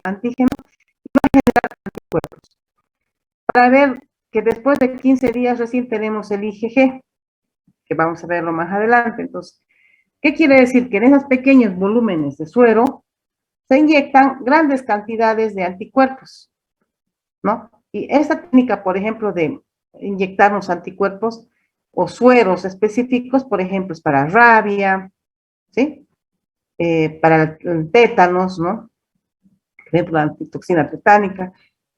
antígeno y va a generar anticuerpos. Para ver que después de 15 días recién tenemos el IgG, que vamos a verlo más adelante. Entonces, ¿qué quiere decir? Que en esos pequeños volúmenes de suero se inyectan grandes cantidades de anticuerpos, ¿no? Y esta técnica, por ejemplo, de inyectarnos anticuerpos o sueros específicos, por ejemplo, es para rabia, ¿sí? Para tétanos, ¿no? Por ejemplo, la antitoxina tetánica,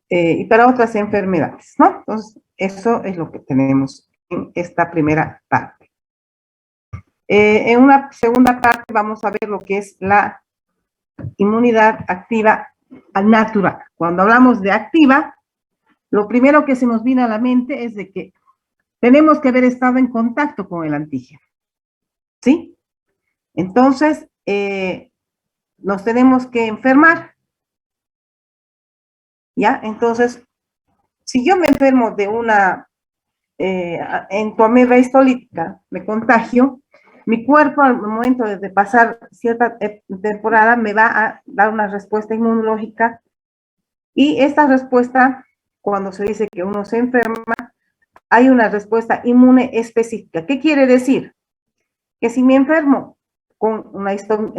y para otras enfermedades, ¿no? Entonces, eso es lo que tenemos en esta primera parte. En una segunda parte vamos a ver lo que es la inmunidad activa natural. Cuando hablamos de activa, lo primero que se nos viene a la mente es de que tenemos que haber estado en contacto con el antígeno, ¿sí? Entonces, nos tenemos que enfermar, ¿ya? Entonces, si yo me enfermo de una entoameba histolítica, me contagio, mi cuerpo al momento de pasar cierta temporada me va a dar una respuesta inmunológica y esta respuesta, cuando se dice que uno se enferma, hay una respuesta inmune específica. ¿Qué quiere decir? Que si me enfermo con una con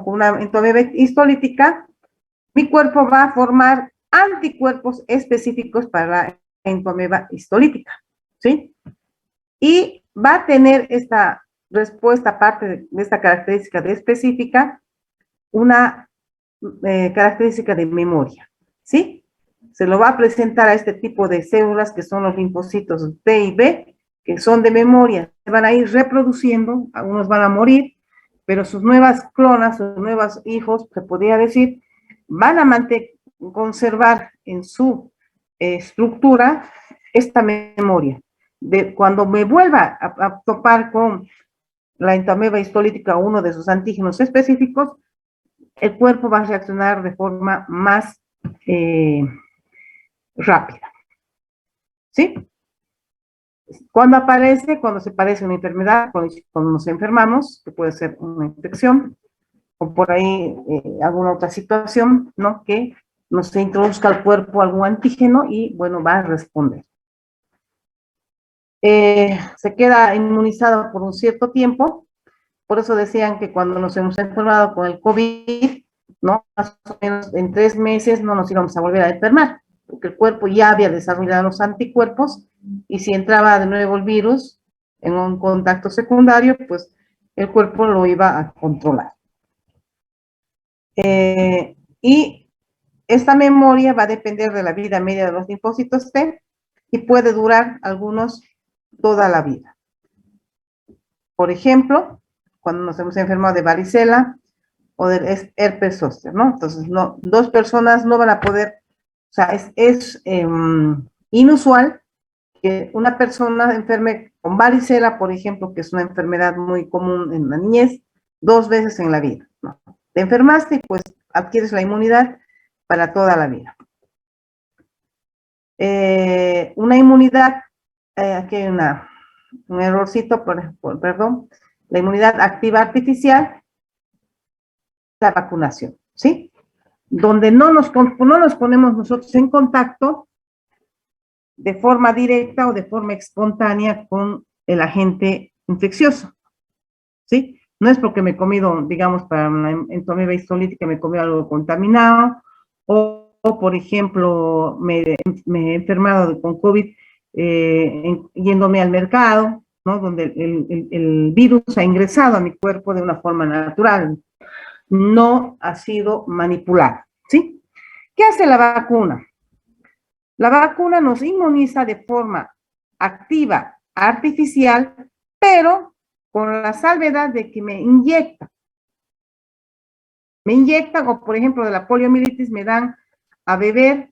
una entoameba histolítica, mi cuerpo va a formar anticuerpos específicos para la entoameba histolítica, ¿sí? Y va a tener esta respuesta, aparte de esta característica de específica, una característica de memoria, ¿sí? Se lo va a presentar a este tipo de células que son los linfocitos T y B, que son de memoria, se van a ir reproduciendo, algunos van a morir, pero sus nuevas clonas, sus nuevos hijos, se podría decir, van a conservar en su estructura esta memoria. De cuando me vuelva a topar con la entoameba histolítica o uno de sus antígenos específicos, el cuerpo va a reaccionar de forma más rápida, ¿sí? Cuando aparece, cuando se parece una enfermedad, cuando nos enfermamos, que puede ser una infección, o por ahí alguna otra situación, ¿no? Que nos introduzca al cuerpo algún antígeno y, bueno, va a responder. Se queda inmunizado por un cierto tiempo, por eso decían que cuando nos hemos enfermado con el COVID, ¿no? Más o menos en 3 meses no nos íbamos a volver a enfermar, porque el cuerpo ya había desarrollado los anticuerpos, y si entraba de nuevo el virus en un contacto secundario, pues el cuerpo lo iba a controlar. Y esta memoria va a depender de la vida media de los linfocitos T y puede durar algunos toda la vida. Por ejemplo, cuando nos hemos enfermado de varicela o del herpes zóster, ¿no? Entonces, no, 2 personas no van a poder, o sea, es inusual que una persona enferme con varicela, por ejemplo, que es una enfermedad muy común en la niñez, 2 veces en la vida, ¿no? Te enfermaste y pues adquieres la inmunidad para toda la vida. Una inmunidad, aquí hay un errorcito, perdón, la inmunidad activa artificial, la vacunación, ¿sí? Donde no nos ponemos nosotros en contacto de forma directa o de forma espontánea con el agente infeccioso, ¿sí? No es porque me he comido, digamos, para una entoameba histolítica, me he comido algo contaminado, o por ejemplo, me he enfermado con COVID yéndome al mercado, ¿no? Donde el virus ha ingresado a mi cuerpo de una forma natural, no ha sido manipulado, ¿sí? ¿Qué hace la vacuna? La vacuna nos inmuniza de forma activa, artificial, pero con la salvedad de que me inyectan. Me inyectan, o por ejemplo de la poliomielitis, me dan a beber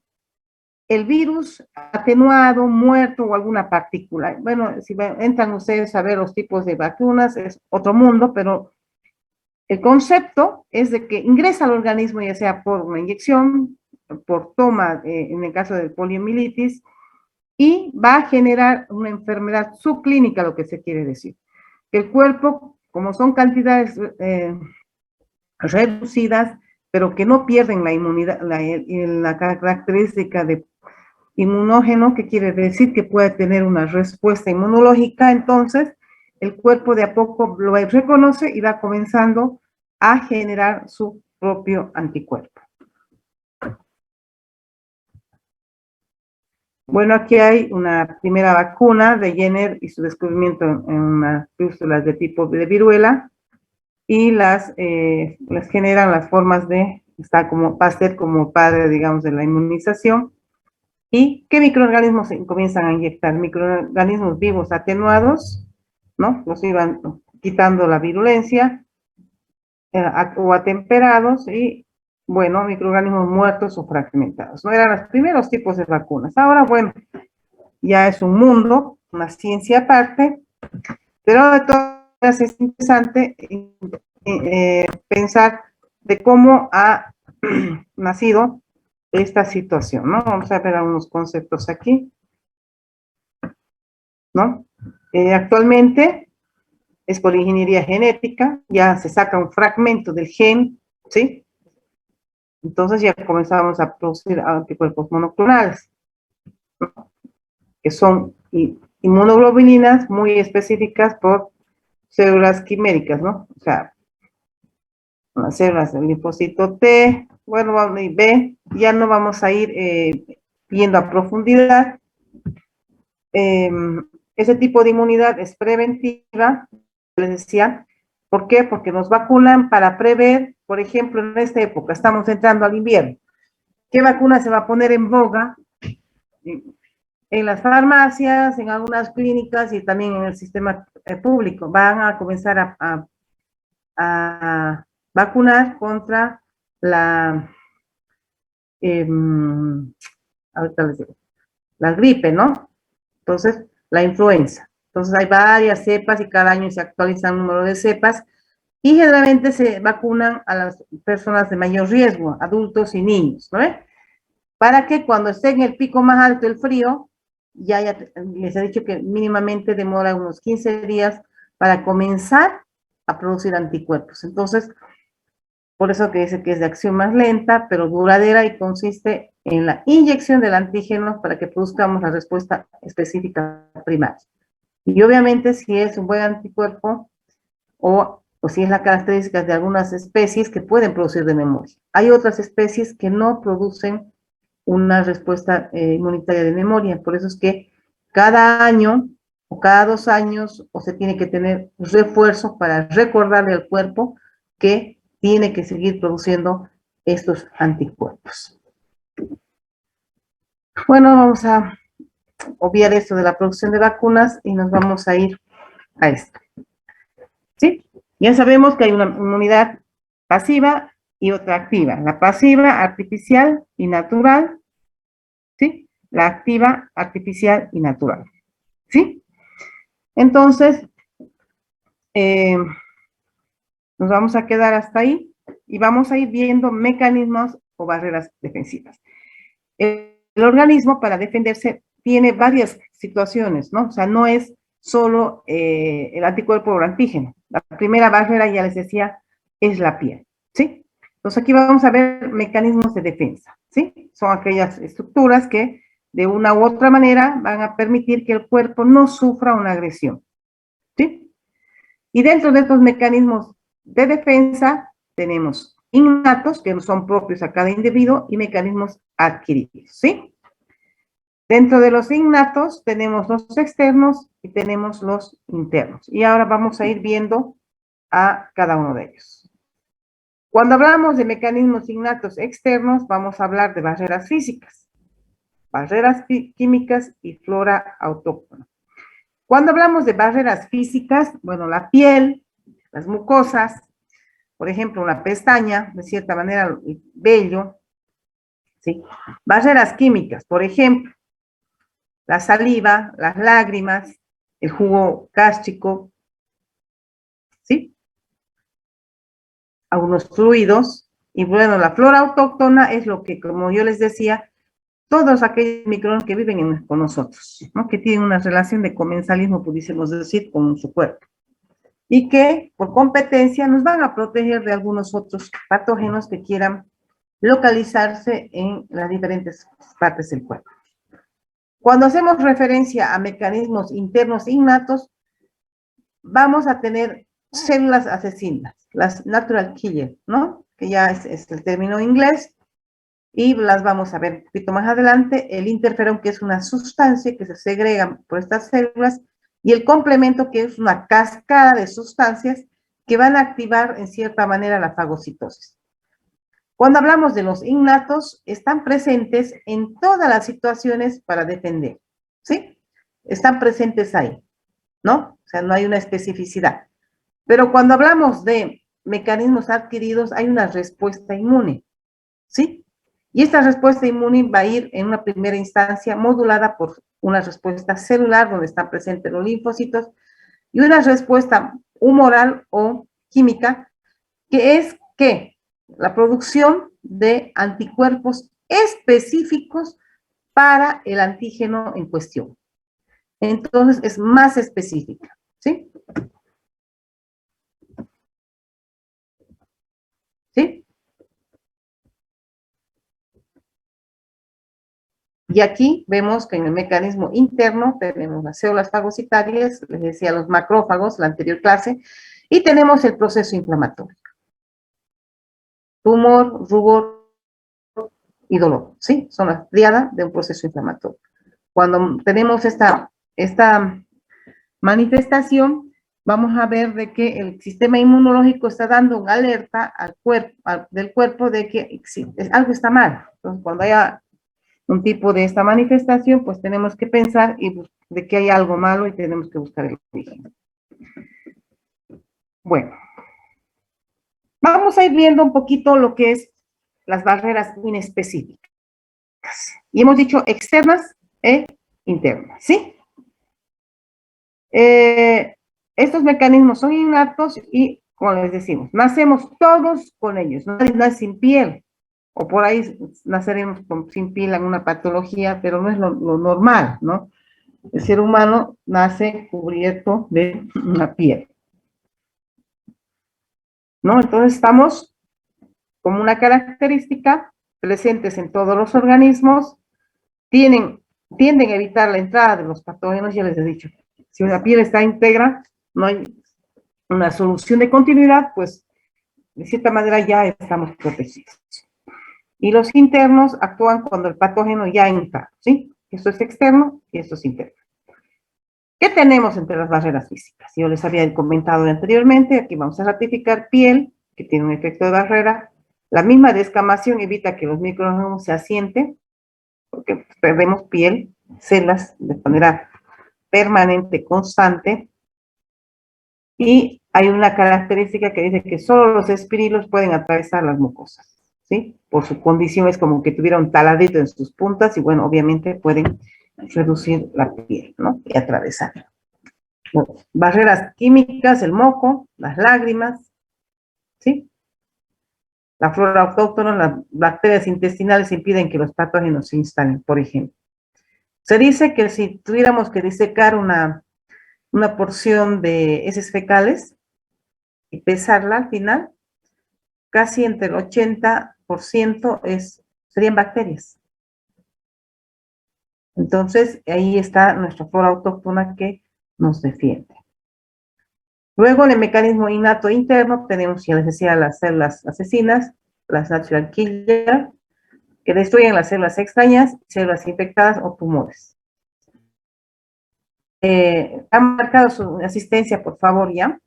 el virus atenuado, muerto o alguna partícula. Bueno, si entran ustedes a ver los tipos de vacunas, es otro mundo, pero el concepto es de que ingresa al organismo, ya sea por una inyección, por toma, en el caso de poliomielitis, y va a generar una enfermedad subclínica, lo que se quiere decir. Que el cuerpo, como son cantidades reducidas, pero que no pierden la inmunidad, la característica de inmunógeno, que quiere decir que puede tener una respuesta inmunológica. Entonces el cuerpo de a poco lo reconoce y va comenzando a generar su propio anticuerpo. Bueno, aquí hay una primera vacuna de Jenner y su descubrimiento en unas pústulas de tipo de viruela, y las generan las formas de, va a ser como padre, digamos, de la inmunización. ¿Y qué microorganismos se comienzan a inyectar? Microorganismos vivos atenuados, ¿no? Los iban quitando la virulencia, o atemperados, y, bueno, microorganismos muertos o fragmentados. No eran los primeros tipos de vacunas. Ahora, bueno, ya es un mundo, una ciencia aparte, pero de todas maneras es interesante pensar de cómo ha nacido esta situación, ¿no? Vamos a ver algunos conceptos aquí, ¿no? Actualmente es por ingeniería genética, ya se saca un fragmento del gen, ¿sí? Entonces ya comenzamos a producir anticuerpos monoclonales, ¿no? Que son inmunoglobulinas muy específicas por células quiméricas, ¿no? O sea, las células del linfocito T, bueno, y B, ya no vamos a ir viendo a profundidad. Ese tipo de inmunidad es preventiva, les decía. ¿Por qué? Porque nos vacunan para prever, por ejemplo, en esta época, estamos entrando al invierno. ¿Qué vacuna se va a poner en boga? En las farmacias, en algunas clínicas y también en el sistema público. Van a comenzar a vacunar contra la, ahorita les digo, la gripe, ¿no? Entonces, la influenza. Entonces, hay varias cepas y cada año se actualiza el número de cepas, y generalmente se vacunan a las personas de mayor riesgo, adultos y niños, ¿no? Para que cuando esté en el pico más alto el frío, ya les he dicho que mínimamente demora unos 15 días para comenzar a producir anticuerpos. Entonces, por eso que dice que es de acción más lenta, pero duradera, y consiste en la inyección del antígeno para que produzcamos la respuesta específica primaria. Y obviamente si es un buen anticuerpo o si es la característica de algunas especies que pueden producir de memoria. Hay otras especies que no producen una respuesta inmunitaria de memoria, por eso es que cada año o cada 2 años o se tiene que tener refuerzo para recordarle al cuerpo que tiene que seguir produciendo estos anticuerpos. Bueno, vamos a obviar esto de la producción de vacunas y nos vamos a ir a esto. ¿Sí? Ya sabemos que hay una inmunidad pasiva y otra activa. La pasiva, artificial y natural, ¿sí? La activa, artificial y natural, ¿sí? Entonces, nos vamos a quedar hasta ahí y vamos a ir viendo mecanismos o barreras defensivas. El organismo, para defenderse, tiene varias situaciones, ¿no? O sea, no es solo el anticuerpo o el antígeno. La primera barrera, ya les decía, es la piel, ¿sí? Entonces aquí vamos a ver mecanismos de defensa, ¿sí? Son aquellas estructuras que de una u otra manera van a permitir que el cuerpo no sufra una agresión, ¿sí? Y dentro de estos mecanismos de defensa tenemos innatos, que son propios a cada individuo, y mecanismos adquiridos, ¿sí? Dentro de los innatos tenemos los externos y tenemos los internos. Y ahora vamos a ir viendo a cada uno de ellos. Cuando hablamos de mecanismos innatos externos, vamos a hablar de barreras físicas, barreras químicas y flora autóctona. Cuando hablamos de barreras físicas, bueno, la piel, las mucosas, por ejemplo, una pestaña, de cierta manera, el vello, ¿sí? Barreras químicas, por ejemplo, la saliva, las lágrimas, el jugo gástrico, ¿sí? Algunos fluidos. Y bueno, la flora autóctona es lo que, como yo les decía, todos aquellos microorganismos que viven con nosotros, ¿no? Que tienen una relación de comensalismo, pudiésemos decir, con su cuerpo. Y que, por competencia, nos van a proteger de algunos otros patógenos que quieran localizarse en las diferentes partes del cuerpo. Cuando hacemos referencia a mecanismos internos innatos, vamos a tener células asesinas, las natural killer, ¿no? Que ya es el término inglés, y las vamos a ver un poquito más adelante. El interferón, que es una sustancia que se segrega por estas células, y el complemento, que es una cascada de sustancias que van a activar en cierta manera la fagocitosis. Cuando hablamos de los innatos, están presentes en todas las situaciones para defender, ¿sí? Están presentes ahí, ¿no? O sea, no hay una especificidad. Pero cuando hablamos de mecanismos adquiridos, hay una respuesta inmune, ¿sí? Y esta respuesta inmune va a ir en una primera instancia modulada por una respuesta celular, donde están presentes los linfocitos, y una respuesta humoral o química, que es que la producción de anticuerpos específicos para el antígeno en cuestión. Entonces, es más específica, ¿sí? ¿Sí? Y aquí vemos que en el mecanismo interno tenemos las células fagocitarias, les decía los macrófagos, la anterior clase, y tenemos el proceso inflamatorio. Tumor, rubor y dolor, ¿sí? Son las tríadas de un proceso inflamatorio. Cuando tenemos esta manifestación, vamos a ver de que el sistema inmunológico está dando una alerta al cuerpo, del cuerpo de que algo está mal. Entonces, cuando haya un tipo de esta manifestación, pues tenemos que pensar de que hay algo malo y tenemos que buscar el origen. Bueno, vamos a ir viendo un poquito lo que es las barreras inespecíficas. Y hemos dicho externas e internas, ¿sí? Estos mecanismos son innatos y, como les decimos, nacemos todos con ellos, nadie nace sin piel, o por ahí naceremos sin piel en una patología, pero no es lo normal, ¿no? El ser humano nace cubierto de una piel, ¿no? Entonces estamos como una característica presentes en todos los organismos, tienden a evitar la entrada de los patógenos, ya les he dicho. Si una piel está íntegra, no hay una solución de continuidad, pues de cierta manera ya estamos protegidos. Y los internos actúan cuando el patógeno ya entra, ¿sí? Esto es externo y esto es interno. ¿Qué tenemos entre las barreras físicas? Yo les había comentado anteriormente, aquí vamos a ratificar piel, que tiene un efecto de barrera. La misma descamación evita que los microorganismos se asienten, porque perdemos piel, células de manera permanente, constante. Y hay una característica que dice que solo los espirilos pueden atravesar las mucosas, ¿sí? Por su condición es como que tuviera un taladito en sus puntas y, bueno, obviamente pueden reducir la piel, ¿no? Y atravesarla. Bueno, barreras químicas, el moco, las lágrimas, ¿sí? La flora autóctona, las bacterias intestinales impiden que los patógenos se instalen, por ejemplo. Se dice que si tuviéramos que disecar una porción de heces fecales y pesarla al final, casi entre el 80% serían bacterias. Entonces, ahí está nuestra flora autóctona que nos defiende. Luego, en el mecanismo innato interno, tenemos, ya les decía, las células asesinas, las natural killer, que destruyen las células extrañas, células infectadas o tumores. Han marcado su asistencia, por favor, ya.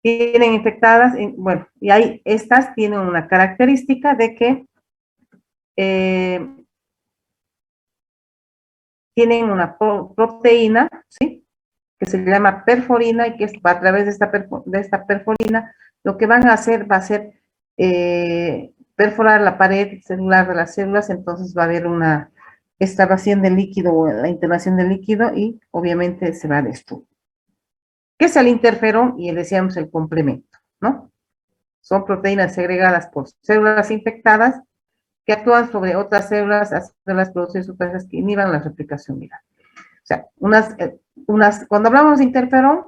Tienen infectadas, bueno, y ahí estas tienen una característica de que tienen una proteína, ¿sí? Que se llama perforina y que a través de esta perforina lo que van a hacer va a ser perforar la pared celular de las células, entonces va a haber una extravasación del líquido o la internación del líquido y obviamente se va a destruir. ¿Qué es el interferón? Y decíamos el complemento, ¿no? Son proteínas segregadas por células infectadas que actúan sobre otras células, haciéndolas producir sustancias que inhiban la replicación viral. O sea, cuando hablamos de interferón,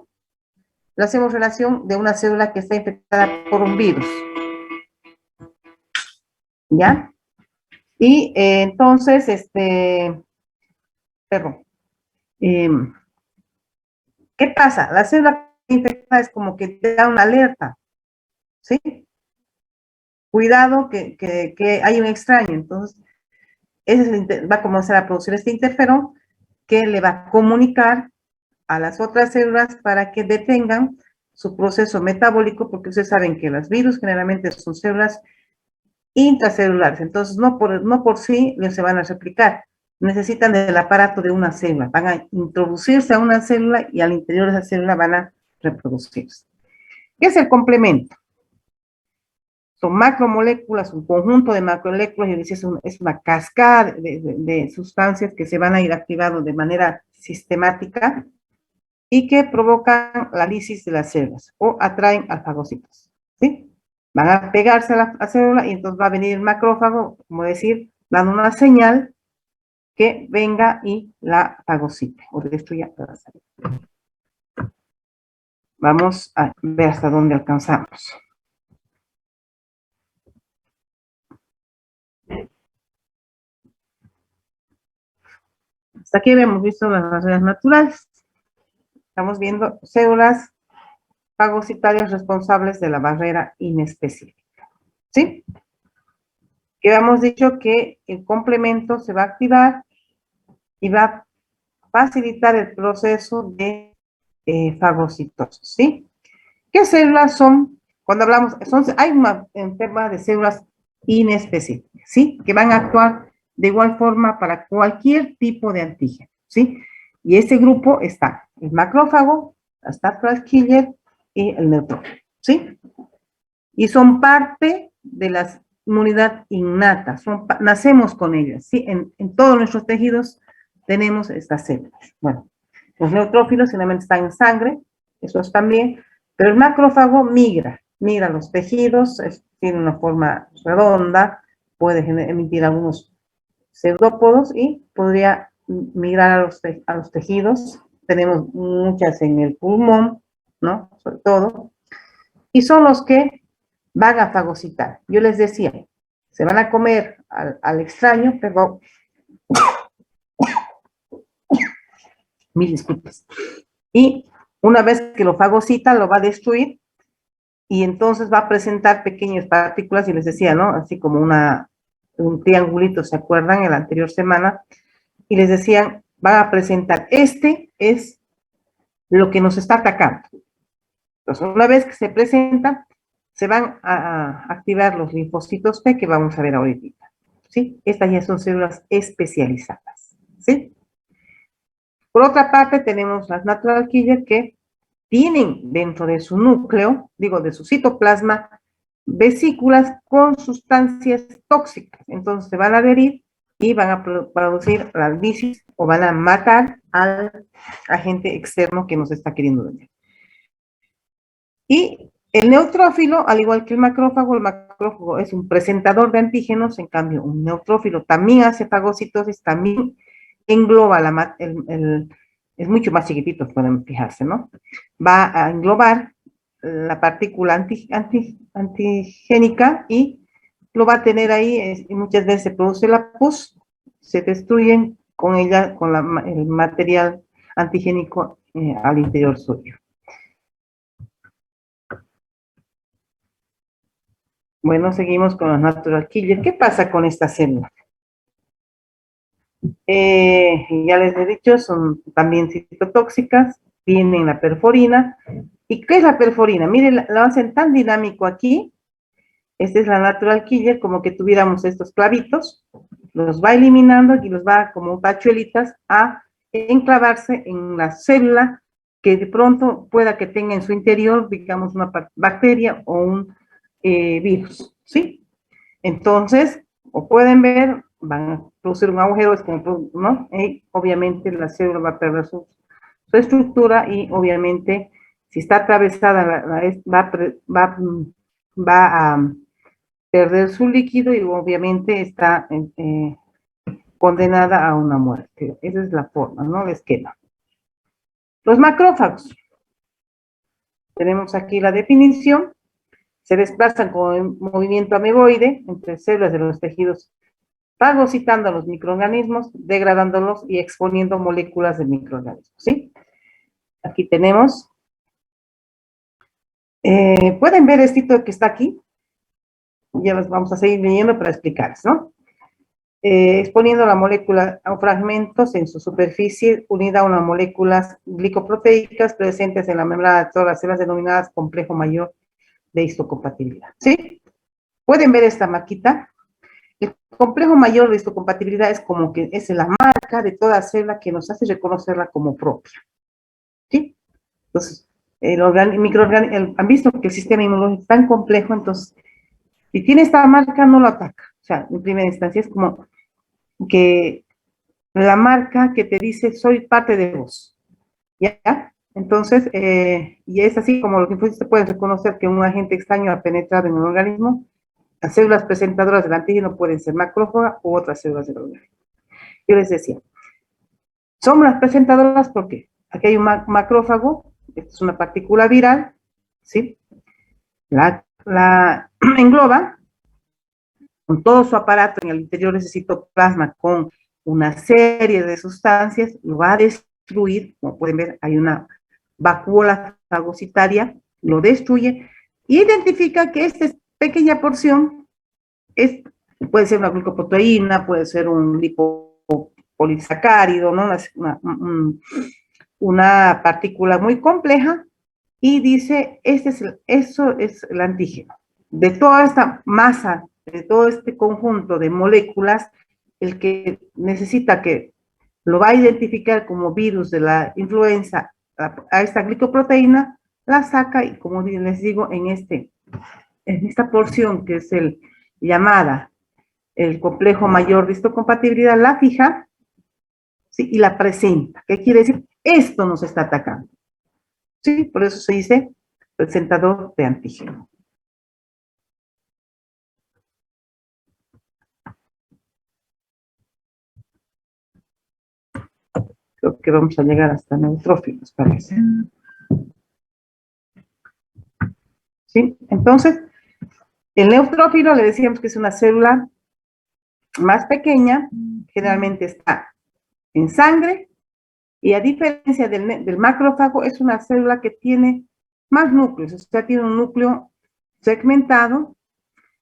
le hacemos relación de una célula que está infectada por un virus. ¿ya? Y entonces, perdón, ¿qué pasa? La célula infectada es como que te da una alerta, ¿sí? Cuidado que hay un extraño, entonces ese va a comenzar a producir este interferón que le va a comunicar a las otras células para que detengan su proceso metabólico, porque ustedes saben que los virus generalmente son células intracelulares, entonces no por sí no se van a replicar, necesitan del aparato de una célula, van a introducirse a una célula y al interior de esa célula van a reproducirse. ¿Qué es el complemento? Son macromoléculas, un conjunto de macromoléculas, y decía, es una cascada de sustancias que se van a ir activando de manera sistemática y que provocan la lisis de las células o atraen a fagocitos, ¿sí? Van a pegarse a la célula y entonces va a venir el macrófago, como decir, dando una señal que venga y la fagocite o destruya la célula. Vamos a ver hasta dónde alcanzamos. Hasta aquí hemos visto las barreras naturales. Estamos viendo células fagocitarias responsables de la barrera inespecífica, ¿sí? Que habíamos dicho que el complemento se va a activar y va a facilitar el proceso de fagocitosis, ¿sí? ¿Qué células son? Cuando hablamos, hay un tema de células inespecíficas, ¿sí? Que van a actuar de igual forma para cualquier tipo de antígeno, ¿sí? Y este grupo está el macrófago, la natural killer y el neutrófilo, ¿sí? Y son parte de la inmunidad innata, nacemos con ellas, ¿sí? En todos nuestros tejidos tenemos estas células. Bueno, los neutrófilos generalmente están en sangre, esos también, pero el macrófago migra a los tejidos, tiene una forma redonda, puede emitir algunos pseudópodos y podría migrar a los tejidos. Tenemos muchas en el pulmón, ¿no? Sobre todo. Y son los que van a fagocitar. Yo les decía, se van a comer al extraño, perdón, mil disculpas. Y una vez que lo fagocita, lo va a destruir y entonces va a presentar pequeñas partículas, y les decía, ¿no? Así como un triangulito, ¿se acuerdan? En la anterior semana, y les decían, van a presentar, este es lo que nos está atacando. Entonces, una vez que se presenta, se van a activar los linfocitos T que vamos a ver ahorita, ¿sí? Estas ya son células especializadas, ¿sí? Por otra parte, tenemos las natural killer que tienen dentro de su núcleo, digo, de su citoplasma, vesículas con sustancias tóxicas. Entonces se van a adherir y van a producir la lisis o van a matar al agente externo que nos está queriendo dañar. Y el neutrófilo, al igual que el macrófago es un presentador de antígenos, en cambio un neutrófilo también hace fagocitosis, también engloba es mucho más chiquitito, pueden fijarse, ¿no? Va a englobar la partícula antigénica y lo va a tener ahí, y muchas veces se produce la pus, se destruyen con ella, con el material antigénico al interior suyo. Bueno, seguimos con los natural killer. ¿Qué pasa con esta célula? Ya les he dicho, son también citotóxicas, tienen la perforina. ¿Y qué es la perforina? Miren, lo hacen tan dinámico aquí. Esta es la natural killer, como que tuviéramos estos clavitos, los va eliminando y los va como tachuelitas a enclavarse en la célula que de pronto pueda que tenga en su interior, digamos, una bacteria o un virus, ¿sí? Entonces, o pueden ver, van a producir un agujero, es como, ¿no? Y obviamente la célula va a perder su estructura y obviamente si está atravesada va a perder su líquido y obviamente está condenada a una muerte. Esa es la forma, ¿no? El esquema. Los macrófagos. Tenemos aquí la definición. se desplazan con movimiento ameboide entre células de los tejidos, fagocitando a los microorganismos, degradándolos y exponiendo moléculas de microorganismos, ¿sí? Aquí tenemos, pueden ver esto que está aquí, ya los vamos a seguir leyendo para explicarles, ¿no? Exponiendo la molécula a fragmentos en su superficie unida a unas moléculas glicoproteicas presentes en la membrana de todas las células denominadas complejo mayor de histocompatibilidad, ¿sí? ¿Pueden ver esta marquita? El complejo mayor de histocompatibilidad es como que es la marca de toda célula que nos hace reconocerla como propia, ¿sí? Entonces, han visto que el sistema inmunológico es tan complejo, entonces, si tiene esta marca, no lo ataca. O sea, en primera instancia es como que la marca que te dice, soy parte de vos, ¿ya? Entonces, y es así como los linfocitos pueden reconocer que un agente extraño ha penetrado en el organismo. Las células presentadoras del antígeno pueden ser macrófagas u otras células del organismo. Yo les decía, son las presentadoras porque aquí hay un macrófago, esta es una partícula viral, ¿sí? La engloba con todo su aparato en el interior de ese citoplasma con una serie de sustancias, lo va a destruir, como pueden ver, hay una vacuola fagocitaria, lo destruye, y identifica que esta pequeña porción puede ser una glicoproteína, puede ser un lipopolisacárido, ¿no? Una partícula muy compleja, y dice, eso es el antígeno. De toda esta masa, de todo este conjunto de moléculas, el que necesita que lo va a identificar como virus de la influenza a esta glicoproteína, la saca y, como les digo, en esta porción que es llamada el complejo mayor de histocompatibilidad, la fija, ¿sí? Y la presenta. ¿Qué quiere decir? Esto nos está atacando, ¿sí? Por eso se dice presentador de antígeno. Creo que vamos a llegar hasta neutrófilos, parece. ¿Sí? Entonces, el neutrófilo le decíamos que es una célula más pequeña, generalmente está en sangre, y a diferencia del macrófago, es una célula que tiene más núcleos, o sea, tiene un núcleo segmentado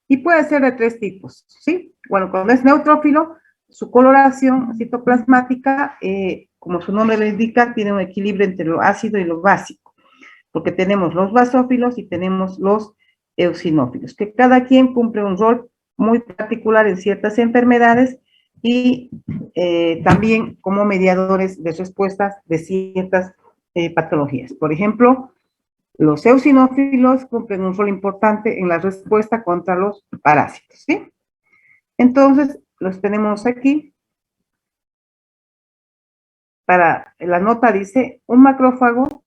y puede ser de 3 tipos, ¿sí? Bueno, cuando es neutrófilo, su coloración citoplasmática, como su nombre le indica, tiene un equilibrio entre lo ácido y lo básico, porque tenemos los basófilos y tenemos los eosinófilos, que cada quien cumple un rol muy particular en ciertas enfermedades y también como mediadores de respuestas de ciertas patologías. Por ejemplo, los eosinófilos cumplen un rol importante en la respuesta contra los parásitos, ¿sí? Entonces, los tenemos aquí. Para la nota dice, un macrófago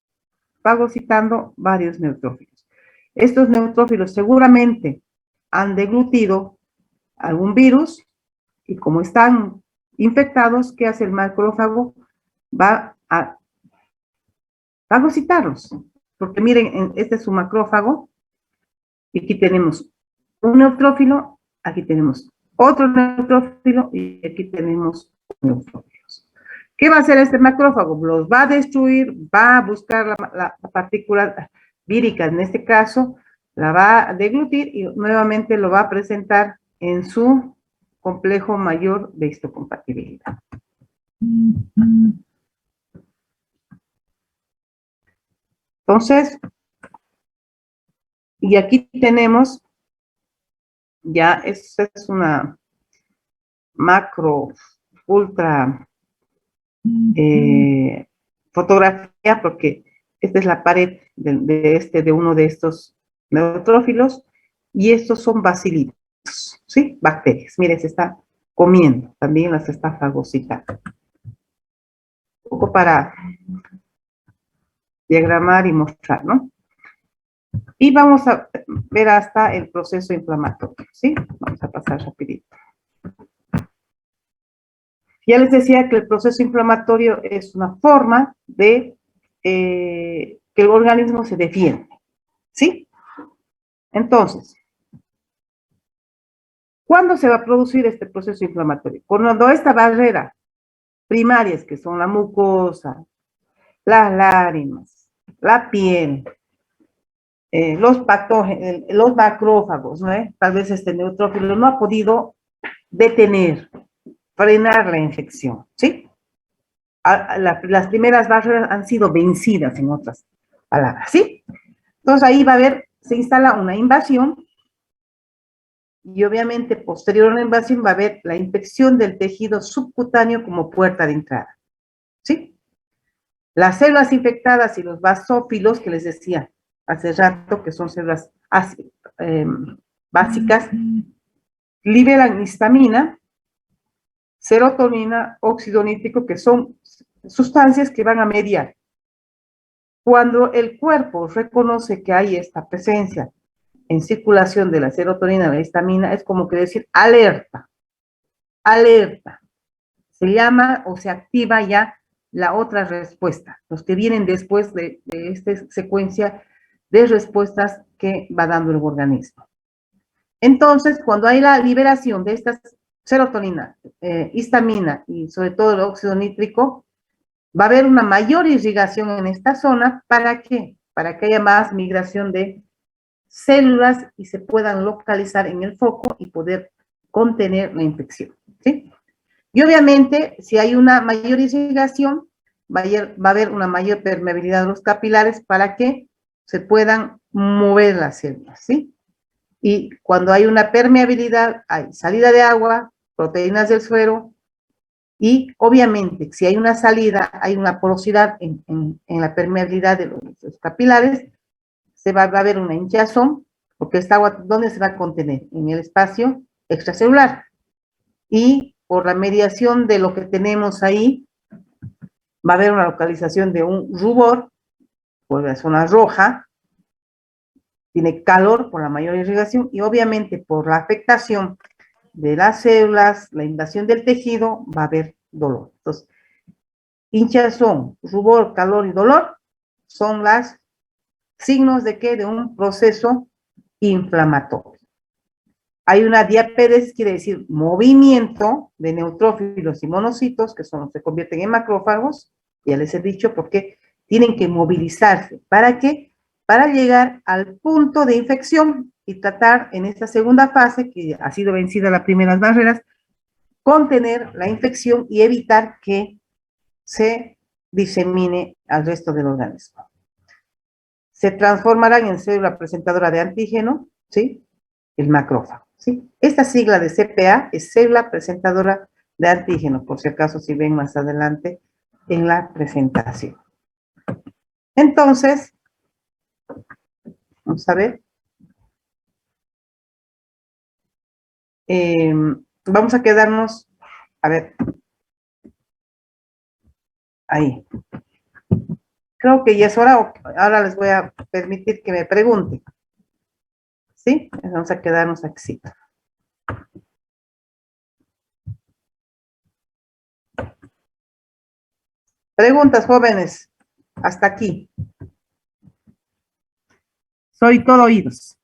fagocitando varios neutrófilos. Estos neutrófilos seguramente han deglutido algún virus y como están infectados, ¿qué hace el macrófago? Va a fagocitarlos. Porque miren, este es su macrófago y aquí tenemos un neutrófilo, aquí tenemos otro neutrófilo y aquí tenemos neutrófilos. ¿Qué va a hacer este macrófago? Los va a destruir, va a buscar la partícula vírica, en este caso, la va a deglutir y nuevamente lo va a presentar en su complejo mayor de histocompatibilidad. Entonces, y aquí tenemos, ya esta es una macro, ultra fotografía, porque esta es la pared de uno de estos neutrófilos, y estos son bacilitos, ¿sí? Bacterias. Mire, se está comiendo, también las está fagocitando. Un poco para diagramar y mostrar, ¿no? Y vamos a ver hasta el proceso inflamatorio, ¿sí? Vamos a pasar rapidito. Ya les decía que el proceso inflamatorio es una forma de que el organismo se defiende, ¿sí? Entonces, ¿cuándo se va a producir este proceso inflamatorio? Cuando esta barrera primarias, que son la mucosa, las lágrimas, la piel, los patógenos, los macrófagos, ¿no? Tal vez este neutrófilo no ha podido detener, frenar la infección, ¿sí? Las primeras barreras han sido vencidas, en otras palabras, ¿sí? Entonces ahí va a haber, se instala una invasión y obviamente posterior a la invasión va a haber la infección del tejido subcutáneo como puerta de entrada, ¿sí? Las células infectadas y los basófilos, que les decía hace rato, que son células básicas, liberan histamina, serotonina, óxido nítrico, que son sustancias que van a mediar. Cuando el cuerpo reconoce que hay esta presencia en circulación de la serotonina, la histamina, es como que decir alerta, alerta. Se llama o se activa ya la otra respuesta, los que vienen después de esta secuencia de respuestas que va dando el organismo. Entonces, cuando hay la liberación de estas serotonina, histamina y sobre todo el óxido nítrico, va a haber una mayor irrigación en esta zona. ¿Para qué? Para que haya más migración de células y se puedan localizar en el foco y poder contener la infección, ¿sí? Y obviamente, si hay una mayor irrigación, va a haber una mayor permeabilidad de los capilares para que se puedan mover las células, ¿sí? Y cuando hay una permeabilidad, hay salida de agua, proteínas del suero, y obviamente, si hay una salida, hay una porosidad en la permeabilidad de los capilares, va a haber una hinchazón, porque esta agua, ¿dónde se va a contener? En el espacio extracelular. Y por la mediación de lo que tenemos ahí, va a haber una localización de un rubor, por la zona roja, tiene calor por la mayor irrigación, y obviamente por la afectación de las células, la invasión del tejido, va a haber dolor. Entonces, hinchazón, rubor, calor y dolor son los signos de qué? De un proceso inflamatorio. Hay una diapédesis, quiere decir movimiento de neutrófilos y monocitos, que son los que se convierten en macrófagos, ya les he dicho, porque tienen que movilizarse. ¿Para qué? Para llegar al punto de infección y tratar en esta segunda fase, que ha sido vencida las primeras barreras, contener la infección y evitar que se disemine al resto del organismo. Se transformarán en célula presentadora de antígeno, ¿sí? El macrófago, ¿sí? Esta sigla de CPA es célula presentadora de antígeno, por si acaso si ven más adelante en la presentación. Entonces, vamos a ver. Vamos a quedarnos, a ver, ahí. Creo que ya es hora, ahora les voy a permitir que me pregunten. ¿Sí? Vamos a quedarnos aquí. Preguntas, jóvenes. Hasta aquí. Soy todo oídos.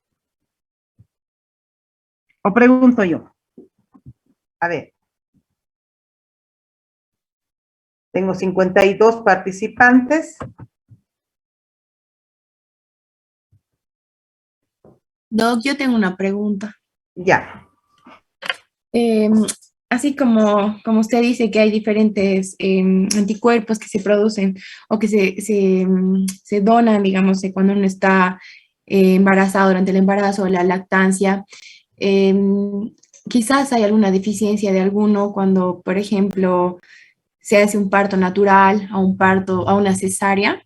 O pregunto yo. A ver. Tengo 52 participantes. Doc, yo tengo una pregunta. Ya. Eh, Así como usted dice que hay diferentes anticuerpos que se producen o que se donan, digamos, cuando uno está embarazado, durante el embarazo o la lactancia, quizás hay alguna deficiencia de alguno cuando, por ejemplo, se hace un parto natural, a una cesárea,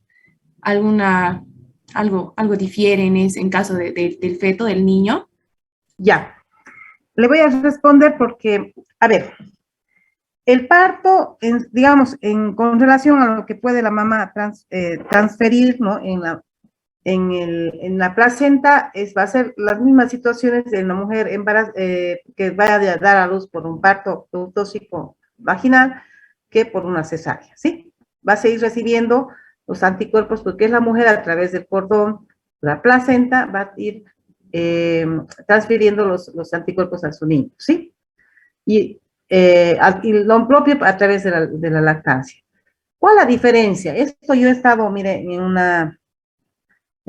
algo difiere en caso del feto, del niño. Ya. Le voy a responder porque, a ver, el parto, digamos, con relación a lo que puede la mamá transferir, ¿no? En la placenta, va a ser las mismas situaciones de una mujer que vaya a dar a luz por un parto tóxico vaginal que por una cesárea, ¿sí? Va a seguir recibiendo los anticuerpos porque es la mujer a través del cordón, la placenta, va a ir transfiriendo los anticuerpos a su niño, ¿sí? Y lo propio a través de la lactancia. ¿Cuál es la diferencia? Esto yo he estado, mire, en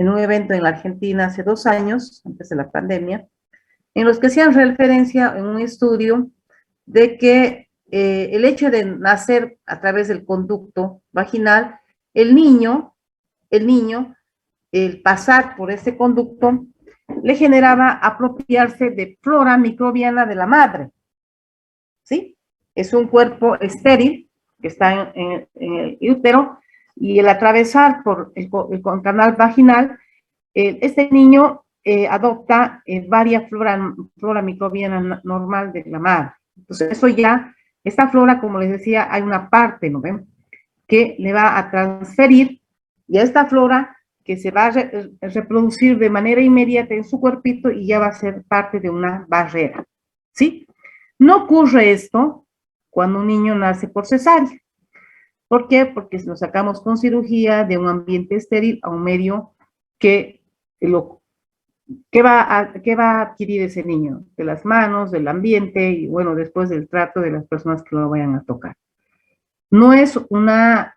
un evento en la Argentina hace 2 años, antes de la pandemia, en los que hacían referencia en un estudio de que el hecho de nacer a través del conducto vaginal, el niño, el pasar por ese conducto, le generaba apropiarse de flora microbiana de la madre, ¿sí? Es un cuerpo estéril que está en el útero y el atravesar por el canal vaginal, este niño adopta varias flora microbiana normal de la madre. Entonces, eso ya, esta flora, como les decía, hay una parte, ¿no ven? Que le va a transferir y a esta flora que se va a reproducir de manera inmediata en su cuerpito y ya va a ser parte de una barrera, ¿sí? No ocurre esto cuando un niño nace por cesárea. ¿Por qué? Porque lo sacamos con cirugía de un ambiente estéril a un medio que ¿qué va a adquirir ese niño? De las manos, del ambiente y, bueno, después del trato de las personas que lo vayan a tocar. No es una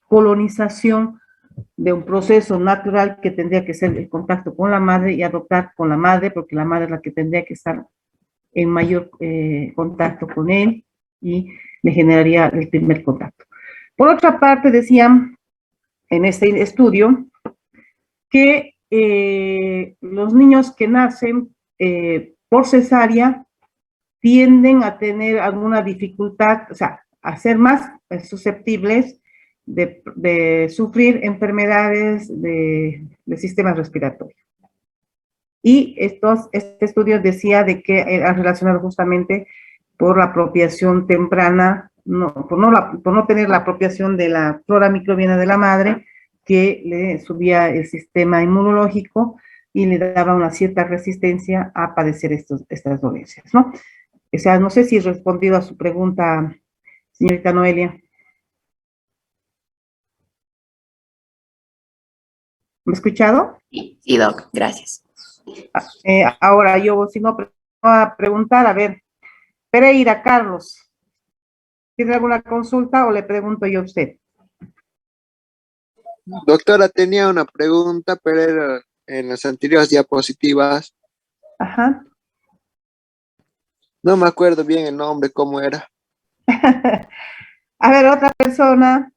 colonización de un proceso natural que tendría que ser el contacto con la madre y adoptar con la madre, porque la madre es la que tendría que estar en mayor contacto con él y le generaría el primer contacto. Por otra parte, decían en este estudio que los niños que nacen por cesárea tienden a tener alguna dificultad, o sea, a ser más susceptibles de sufrir enfermedades de sistema respiratorio. Y este estudio decía de que era relacionado justamente por la apropiación temprana, por no tener la apropiación de la flora microbiana de la madre, que le subía el sistema inmunológico y le daba una cierta resistencia a padecer estas dolencias, ¿no? O sea, no sé si he respondido a su pregunta, señorita Noelia. ¿Me ha escuchado? Sí, Doc, gracias. Ahora yo, si no, voy a preguntar, a ver, Pereira, Carlos, ¿tiene alguna consulta o le pregunto yo a usted? Doctora, tenía una pregunta, pero era en las anteriores diapositivas. Ajá. No me acuerdo bien el nombre, cómo era. A ver, otra persona.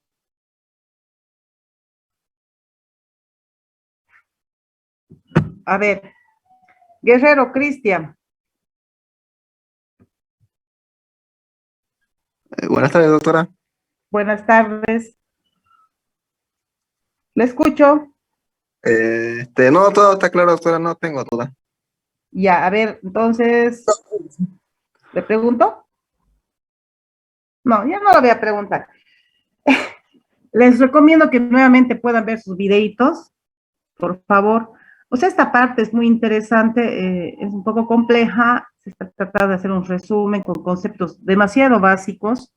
A ver, Guerrero Cristian. Buenas tardes, doctora. Buenas tardes. ¿Le escucho? No, todo está claro, doctora, no tengo duda. Ya, a ver, entonces, ¿le pregunto? No, ya no lo voy a preguntar. Les recomiendo que nuevamente puedan ver sus videitos, por favor. O sea, esta parte es muy interesante, es un poco compleja, se está tratando de hacer un resumen con conceptos demasiado básicos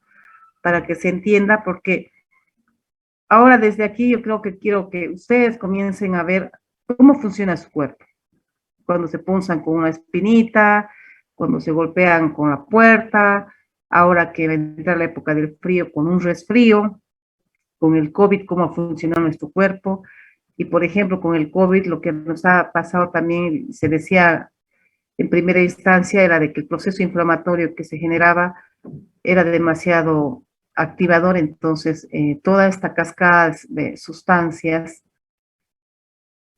para que se entienda, porque ahora desde aquí yo creo que quiero que ustedes comiencen a ver cómo funciona su cuerpo. Cuando se punzan con una espinita, cuando se golpean con la puerta, ahora que va a entrar la época del frío con un resfrío, con el COVID, cómo ha funcionado nuestro cuerpo. Y por ejemplo, con el COVID, lo que nos ha pasado también, se decía en primera instancia, era de que el proceso inflamatorio que se generaba era demasiado activador, entonces toda esta cascada de sustancias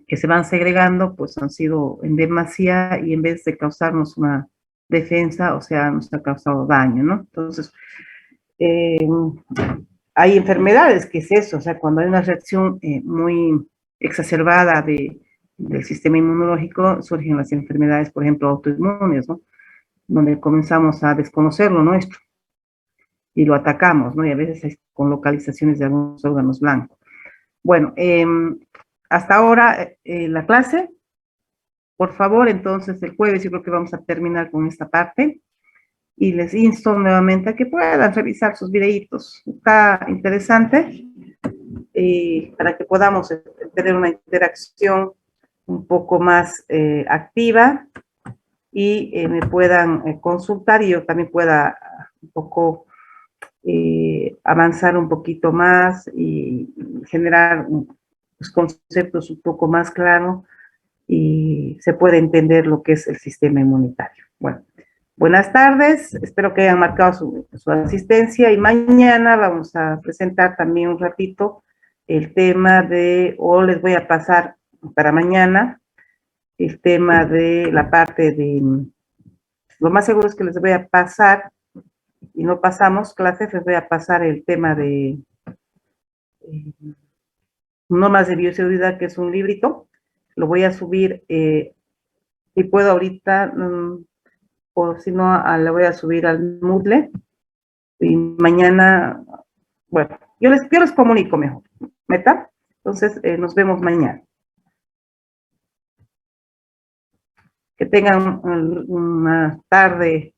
que se van segregando, pues han sido en demasía y en vez de causarnos una defensa, o sea, nos ha causado daño, ¿no? Entonces, hay enfermedades, que es eso, o sea, cuando hay una reacción muy exacerbada del sistema inmunológico, surgen las enfermedades, por ejemplo, autoinmunes, ¿no? Donde comenzamos a desconocer lo nuestro y lo atacamos, ¿no? Y a veces es con localizaciones de algunos órganos blancos. Bueno, hasta ahora la clase, por favor, entonces el jueves yo creo que vamos a terminar con esta parte y les insto nuevamente a que puedan revisar sus videitos. Está interesante para que podamos tener una interacción un poco más activa y me puedan consultar y yo también pueda un poco avanzar un poquito más y generar los conceptos un poco más claros y se puede entender lo que es el sistema inmunitario. Bueno, buenas tardes, espero que hayan marcado su asistencia y mañana vamos a presentar también un ratito el tema de, o les voy a pasar para mañana, el tema de la parte de, lo más seguro es que les voy a pasar, y no pasamos clases, les voy a pasar el tema de normas de bioseguridad, que es un librito, lo voy a subir, si puedo ahorita, o si no, le voy a subir al Moodle, y mañana, bueno, yo les comunico mejor, ¿meta? Entonces, nos vemos mañana. Que tengan una tarde